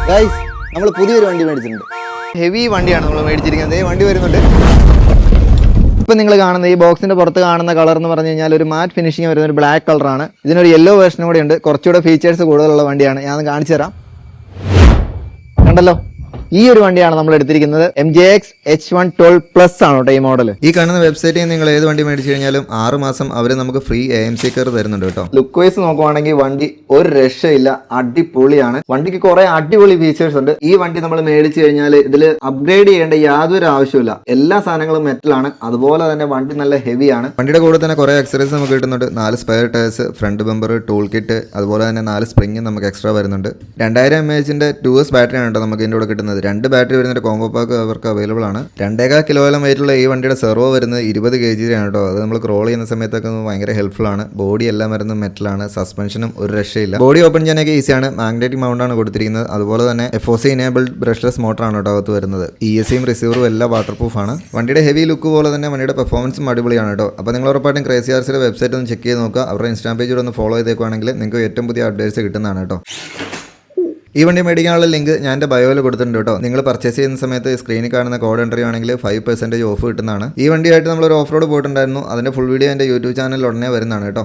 Guys നമ്മൾ പുതിയൊരു വണ്ടി മേടിച്ചിട്ടുണ്ട്. ഹെവി വണ്ടിയാണ് നമ്മൾ മേടിച്ചിരിക്കുന്നത്. വണ്ടി വരുന്നുണ്ട്. ഇപ്പം നിങ്ങൾ കാണുന്ന ഈ ബോക്സിന്റെ പുറത്ത് കാണുന്ന കളർ എന്ന് പറഞ്ഞു കഴിഞ്ഞാൽ ഒരു മാറ്റ് ഫിനിഷിംഗ് വരുന്ന ഒരു ബ്ലാക്ക് കളറാണ്. ഇതിനൊരു യെല്ലോ വേർഷനും കൂടെ ഉണ്ട്. കുറച്ചുകൂടെ ഫീച്ചേഴ്സ് കൂടുതലുള്ള വണ്ടിയാണ്. ഞാൻ കാണിച്ചു തരാം. കണ്ടല്ലോ, ഈ ഒരു വണ്ടിയാണ് നമ്മൾ എടുത്തിരിക്കുന്നത്. MJX H112+ ആണ് കേട്ടോ ഈ മോഡൽ. ഈ കാണുന്ന വെബ്സൈറ്റിൽ നിങ്ങൾ ഏത് വണ്ടി മേടിച്ചു കഴിഞ്ഞാലും 6 മാസം അവർ നമുക്ക് ഫ്രീ AMC കാർ തരുന്നുണ്ട് കേട്ടോ. ലുക്ക് വൈസ് നോക്കുവാണെങ്കിൽ വണ്ടി ഒരു രക്ഷയില്ല, അടിപൊളിയാണ്. വണ്ടിക്ക് കുറെ അടിപൊളി ഫീച്ചേഴ്സ് ഉണ്ട്. ഈ വണ്ടി നമ്മൾ മേടിച്ചു കഴിഞ്ഞാൽ ഇതിൽ അപ്ഗ്രേഡ് ചെയ്യേണ്ട യാതൊരു ആവശ്യമില്ല. എല്ലാ സാധനങ്ങളും മെറ്റലാണ്. അതുപോലെ തന്നെ വണ്ടി നല്ല ഹെവിയാണ്. വണ്ടിയുടെ കൂടെ തന്നെ കുറെ അക്സറീസ് നമുക്ക് കിട്ടുന്നുണ്ട്. 4 spare tyres, front bumper, tool kit, അതുപോലെ തന്നെ 4 സ്പ്രിംഗ് നമുക്ക് എക്സ്ട്രാ വരുന്നുണ്ട്. 2000 mAh 2S ബാറ്ററിയാണ് കേട്ടോ നമുക്ക് ഇതിൻ്റെ കൂടെ കിട്ടുന്നത്. 2 ബാറ്ററി വരുന്ന കോംബോ പാക്ക് അവർക്ക് അവൈലബിൾ ആണ്. 2.25 കിലോയിലും വെയിറ്റുള്ള ഈ വണ്ടിയുടെ സെർവോ വരുന്നത് 20 kg ആണ് കേട്ടോ. അത് നമ്മൾ ക്രോൾ ചെയ്യുന്ന സമയത്തൊക്കെ ഭയങ്കര ഹെൽപ്ഫുൾ ആണ്. ബോഡി എല്ലാം വരുന്നത് മെറ്റലാണ്. സസ്പെൻഷനും ഒരു രക്ഷയില്ല. ബോഡി ഓപ്പൺ ചെയ്യാനൊക്കെ ഈസിയാണ്. മാഗ്നറ്റിക് മൗണ്ട് ആണ് കൊടുത്തിരിക്കുന്നത്. അതുപോലെ തന്നെ FOC ഇനേബിൾഡ് ബ്രഷ്ലെസ് മോട്ടറാണ് കേട്ടോ അകത്ത് വരുന്നത്. ESCയും റിസീവറും എല്ലാം വാട്ടർ പ്രൂഫ് ആണ്. വണ്ടിയുടെ ഹെവി ലുക്ക് പോലെ തന്നെ വണ്ടിയുടെ പെർഫോമൻസും അടിപൊളിയാണ് കേട്ടോ. അപ്പോൾ നിങ്ങൾ ഉറപ്പായിട്ടും ക്രേസി കാർസിന്റെ വെബ്സൈറ്റ് ഒന്ന് ചെക്ക് ചെയ്ത് നോക്കുക. അവരുടെ ഇൻസ്റ്റാഗ്രാം പേജ് ഒന്ന് ഫോളോ ചെയ്തേക്കുവാണെങ്കിൽ നിങ്ങൾക്ക് ഏറ്റവും പുതിയ അപ്ഡേറ്റ്സ് കിട്ടുന്നതാണ് കേട്ടോ. ഈ വണ്ടി മേടിക്കാനുള്ള ലിങ്ക് ഞാൻ എൻ്റെ ബയോയിൽ കൊടുത്തിട്ടുണ്ട് കേട്ടോ. നിങ്ങൾ പർച്ചേസ് ചെയ്യുന്ന സമയത്ത് സ്ക്രീനിൽ കാണുന്ന കോഡ് എൻട്രി ആണെങ്കിൽ 5% ഓഫ് കിട്ടുന്നതാണ്. ഈ വണ്ടിയായിട്ട് നമ്മളൊരു ഓഫ് റോഡ് പോയിട്ടുണ്ടായിരുന്നു. അതിൻ്റെ ഫുൾ വീഡിയോ എൻ്റെ യൂട്യൂബ് ചാനലിൽ ഉടനെ വരുന്നതാണ് കേട്ടോ.